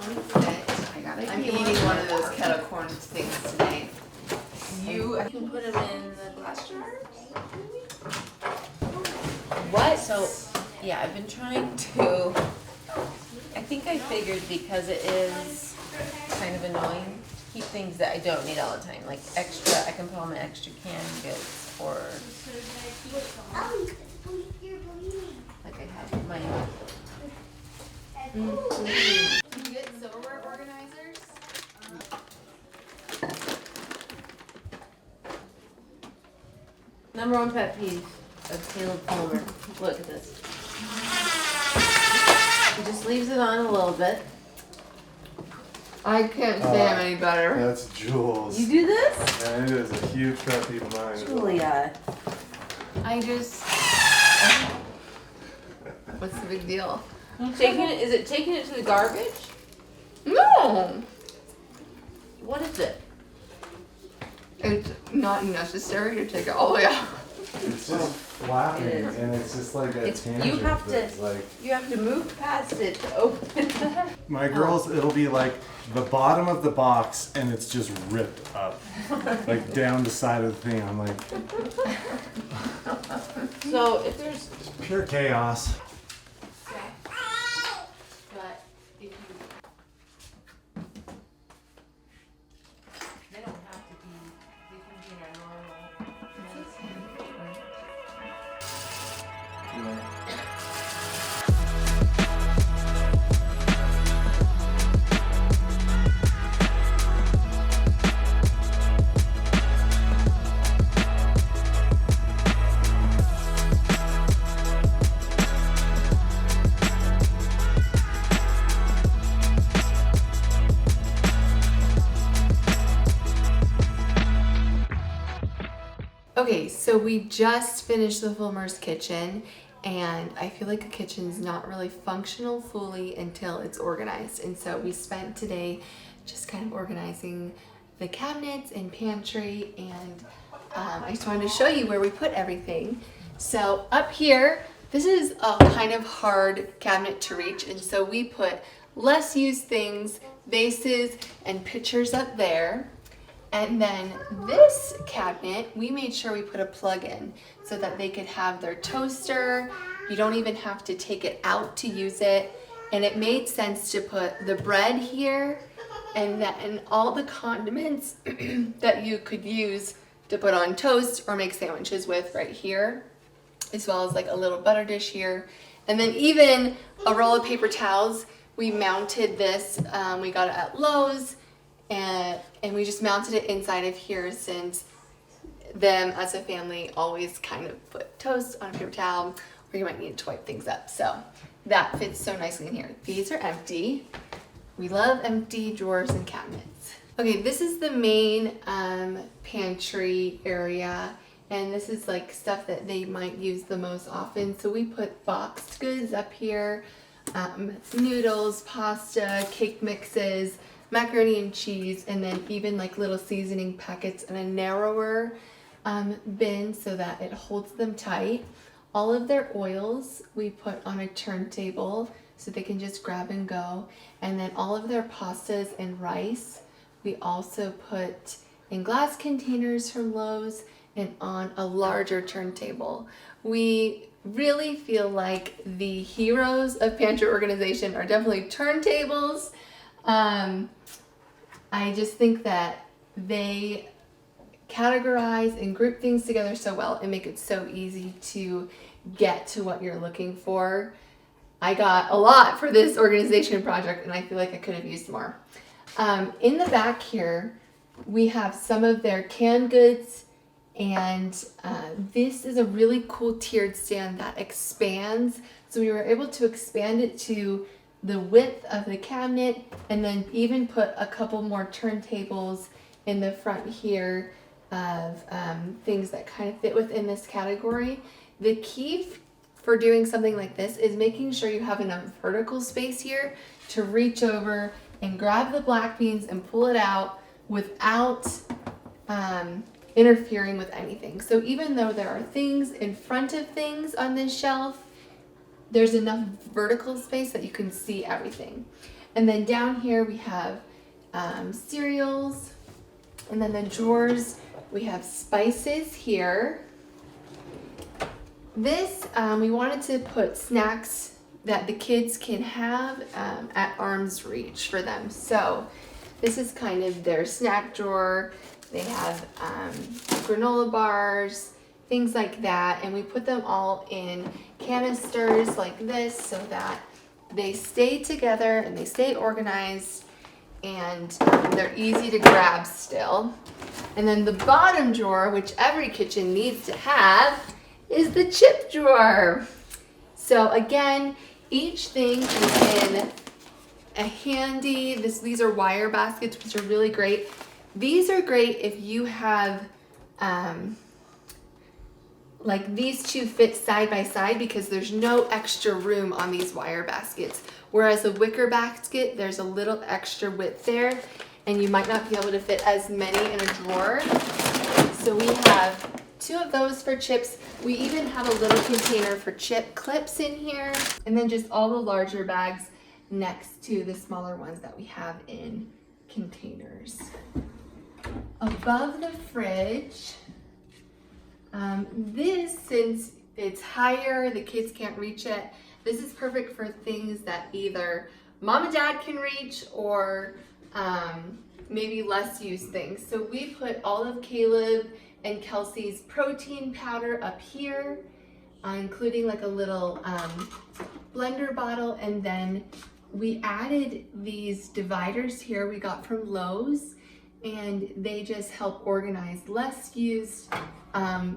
I'm eating one of those kettle corn things today. I can put them in the glass jar. What? So, yeah, I've been trying to. I think I figured because it is kind of annoying to keep things that I don't need all the time, like extra. I can put all my extra canned goods, or like I have my. Can you get silverware organizers? Number one pet peeve of Caleb Fullmer. Look at this. He just leaves it on a little bit. I can't say I'm any better. That's Jules. You do this? And it is a huge pet peeve of mine. Julia. I just. What's the big deal? Taking it? Is it taking it to the garbage? No! What is it? It's not necessary to take it all the way out. It's just flapping, It is. and it's just like a It's- tangent. you have to- that's like You have to move past it to open that. my girls. It'll be like the bottom of the box, and it's just ripped up, like down the side of the thing. I'm like, So if there's, pure chaos. but if you, they don't have to be, they can be in our normal medicine. Okay, so we just finished the Fullmer's kitchen, and I feel like a kitchen's not really functional fully until it's organized. And so we spent today just kind of organizing the cabinets and pantry, and I just wanted to show you where we put everything. So up here, this is a kind of hard cabinet to reach, and so we put less used things, vases, and pictures up there. And then this cabinet, we made sure we put a plug in so that they could have their toaster. You don't even have to take it out to use it. And it made sense to put the bread here and all the condiments that you could use to put on toast or make sandwiches with right here, as well as like a little butter dish here. And then even a roll of paper towels. We mounted this, we got it at Lowe's. And we just mounted it inside of here since them as a family always kind of put toast on a paper towel, or you might need to wipe things up. So that fits so nicely in here. These are empty. We love empty drawers and cabinets. Okay, this is the main pantry area, and this is like stuff that they might use the most often. So we put boxed goods up here, noodles, pasta, cake mixes, macaroni and cheese, and then even like little seasoning packets in a narrower bin so that it holds them tight. All of their oils we put on a turntable so they can just grab and go. And then all of their pastas and rice we also put in glass containers from Lowe's and on a larger turntable. We really feel like the heroes of pantry organization are definitely turntables. I just think that they categorize and group things together so well and make it so easy to get to what you're looking for. I got a lot for this organization project, and I feel like I could have used more. In the back here, we have some of their canned goods, and this is a really cool tiered stand that expands. So we were able to expand it to the width of the cabinet, and then even put a couple more turntables in the front here of things that kind of fit within this category. The key for doing something like this is making sure you have enough vertical space here to reach over and grab the black beans and pull it out without interfering with anything. So even though there are things in front of things on this shelf, there's enough vertical space that you can see everything. And then down here we have cereals. And then the drawers, we have spices here. This, we wanted to put snacks that the kids can have at arm's reach for them. So this is kind of their snack drawer. They have granola bars, things like that. And we put them all in canisters like this so that they stay together and they stay organized, and they're easy to grab still. And then the bottom drawer, which every kitchen needs to have, is the chip drawer. So again, each thing is in a handy, these are wire baskets, which are really great. These are great if you have like these two fit side by side, because there's no extra room on these wire baskets. Whereas a wicker basket, there's a little extra width there, and you might not be able to fit as many in a drawer. So we have 2 of those for chips. We even have a little container for chip clips in here, and then just all the larger bags next to the smaller ones that we have in containers. Above the fridge, this, since it's higher, the kids can't reach it, this is perfect for things that either mom and dad can reach, or maybe less used things. So we put all of Caleb and Kelsey's protein powder up here, including like a little blender bottle, and then we added these dividers here we got from Lowe's, and they just help organize less used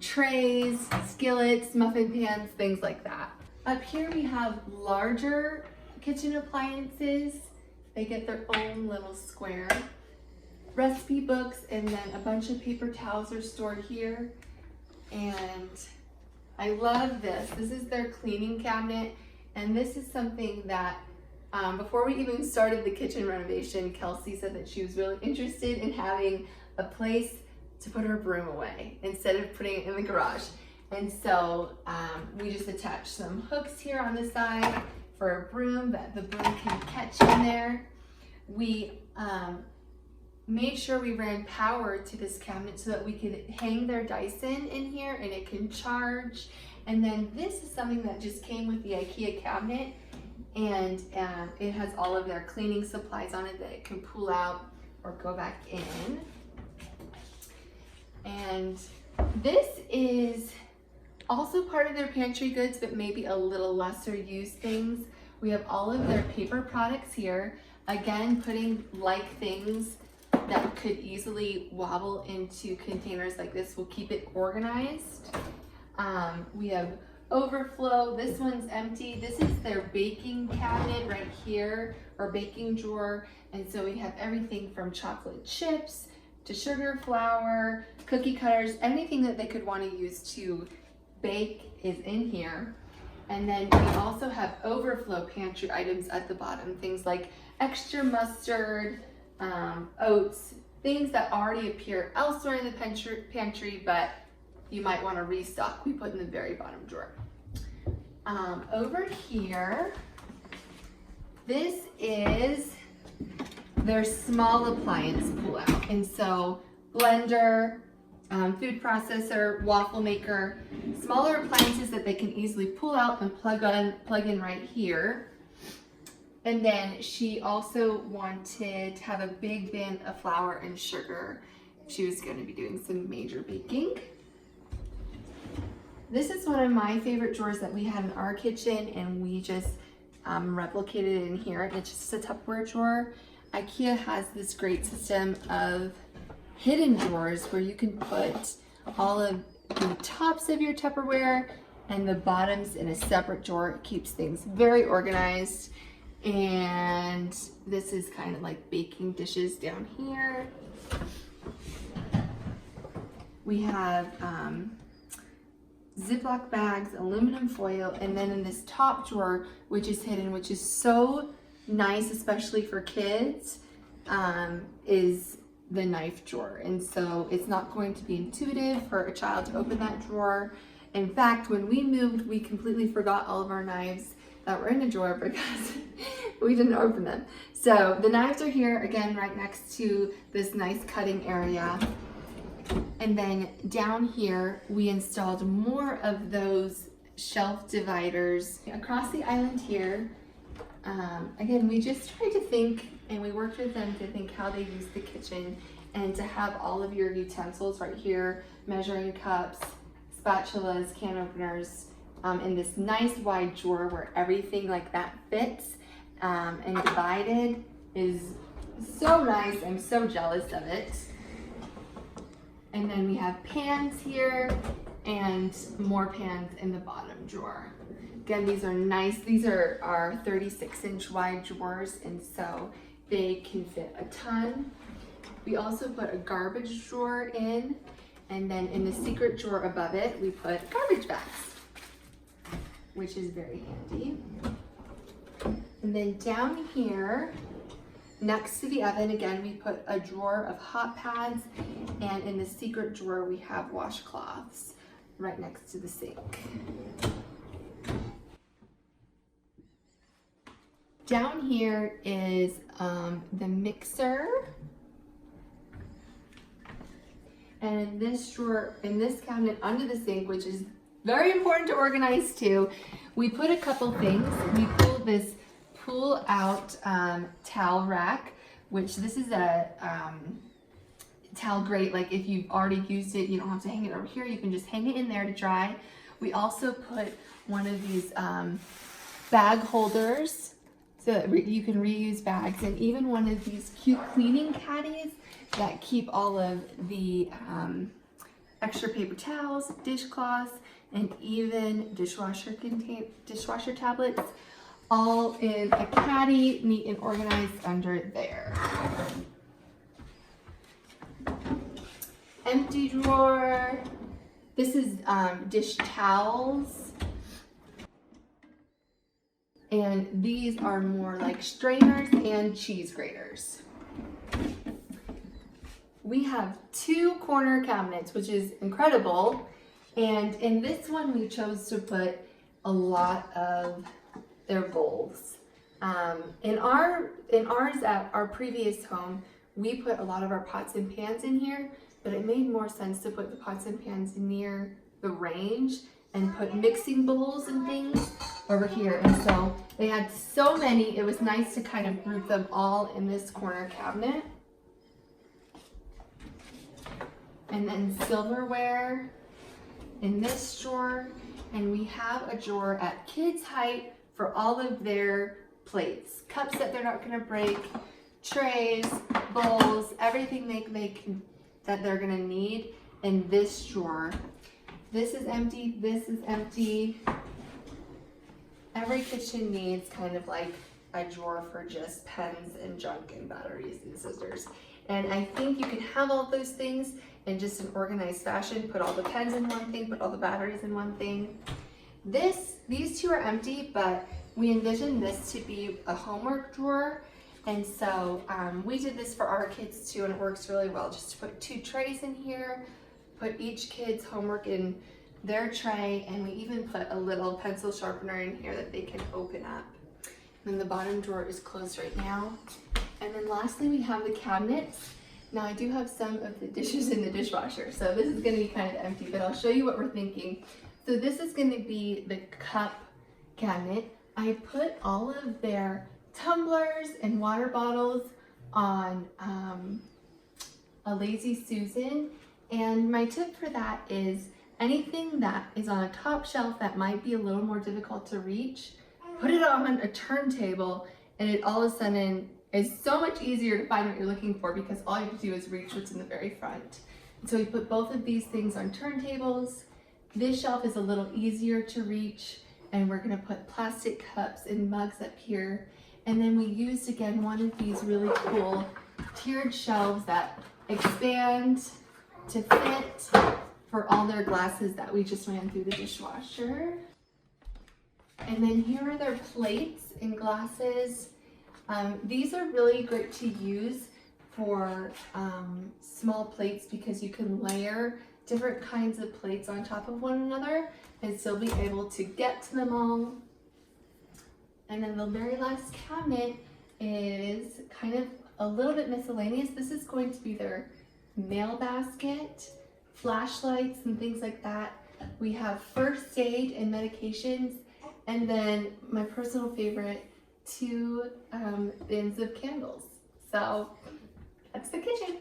trays, skillets, muffin pans, things like that. Up here we have larger kitchen appliances. They get their own little square. Recipe books, and then a bunch of paper towels are stored here. And I love this. This is their cleaning cabinet, and this is something that before we even started the kitchen renovation, Kelsey said that she was really interested in having a place to put her broom away instead of putting it in the garage. And so we just attached some hooks here on the side for a broom that the broom can catch in there. We made sure we ran power to this cabinet so that we could hang their Dyson in here and it can charge. And then this is something that just came with the IKEA cabinet, and it has all of their cleaning supplies on it that it can pull out or go back in. And this is also part of their pantry goods, but maybe a little lesser used things. We have all of their paper products here. Again, putting like things that could easily wobble into containers like this will keep it organized. We have overflow. This one's empty. This is their baking cabinet right here, or baking drawer. And so we have everything from chocolate chips to sugar, flour, cookie cutters, anything that they could want to use to bake is in here. And then we also have overflow pantry items at the bottom, things like extra mustard, oats, things that already appear elsewhere in the pantry, but you might want to restock. We put in the very bottom drawer. Over here, this is their small appliance pull out. And so blender, food processor, waffle maker, smaller appliances that they can easily pull out and plug in right here. And then she also wanted to have a big bin of flour and sugar. She was going to be doing some major baking. This is one of my favorite drawers that we had in our kitchen, and we just replicated it in here. And it's just a Tupperware drawer. IKEA has this great system of hidden drawers where you can put all of the tops of your Tupperware and the bottoms in a separate drawer. It keeps things very organized. And this is kind of like baking dishes down here. We have Ziploc bags, aluminum foil, and then in this top drawer, which is hidden, which is so nice, especially for kids, is the knife drawer. And so it's not going to be intuitive for a child to open that drawer. In fact, when we moved, we completely forgot all of our knives that were in the drawer because We didn't open them. So the knives are here again, right next to this nice cutting area. And then down here, we installed more of those shelf dividers across the island here. Again, we just tried to think, and we worked with them to think how they use the kitchen, and to have all of your utensils right here, measuring cups, spatulas, can openers, in this nice wide drawer where everything like that fits and divided is so nice. I'm so jealous of it. And then we have pans here and more pans in the bottom drawer. Again, these are nice. These are our 36-inch wide drawers, and so they can fit a ton. We also put a garbage drawer in, and then in the secret drawer above it, we put garbage bags, which is very handy. And then down here, next to the oven, again, we put a drawer of hot pads, and in the secret drawer, we have washcloths right next to the sink. Down here is the mixer. And in this drawer, in this cabinet under the sink, which is very important to organize too, we put a couple things. We pulled this pull-out towel rack, which this is a towel grate. Like if you've already used it, you don't have to hang it over here. You can just hang it in there to dry. We also put one of these bag holders so that you can reuse bags, and even one of these cute cleaning caddies that keep all of the extra paper towels, dishcloths, and even dishwasher tablets, all in a caddy, neat and organized under there. Empty drawer. This is dish towels. And these are more like strainers and cheese graters. We have 2 corner cabinets, which is incredible. And in this one, we chose to put a lot of their bowls. In ours at our previous home, we put a lot of our pots and pans in here, but it made more sense to put the pots and pans near the range and put mixing bowls and things over here. And so they had so many, it was nice to kind of group them all in this corner cabinet. And then silverware in this drawer, and we have a drawer at kids' height for all of their plates, cups that they're not gonna break, trays, bowls, everything that they're gonna need in this drawer. This is empty, this is empty. Every kitchen needs kind of like a drawer for just pens and junk and batteries and scissors. And I think you can have all those things in just an organized fashion. Put all the pens in one thing, put all the batteries in one thing. These 2 are empty, but we envisioned this to be a homework drawer. And so we did this for our kids too, and it works really well. Just to put 2 trays in here, put each kid's homework in their tray, and we even put a little pencil sharpener in here that they can open up. And then the bottom drawer is closed right now. And then lastly, we have the cabinets. Now I do have some of the dishes in the dishwasher, so this is gonna be kind of empty, but I'll show you what we're thinking. So this is gonna be the cup cabinet. I put all of their tumblers and water bottles on a Lazy Susan. And my tip for that is anything that is on a top shelf that might be a little more difficult to reach, put it on a turntable, and it all of a sudden is so much easier to find what you're looking for, because all you have to do is reach what's in the very front. And so we put both of these things on turntables. This shelf is a little easier to reach, and we're gonna put plastic cups and mugs up here. And then we used, again, one of these really cool tiered shelves that expand to fit for all their glasses that we just ran through the dishwasher. And then here are their plates and glasses. These are really great to use for small plates, because you can layer different kinds of plates on top of one another and still be able to get to them all. And then the very last cabinet is kind of a little bit miscellaneous. This is going to be their mail basket, flashlights, and things like that. We have first aid and medications, and then my personal favorite, 2 bins of candles. So that's the kitchen.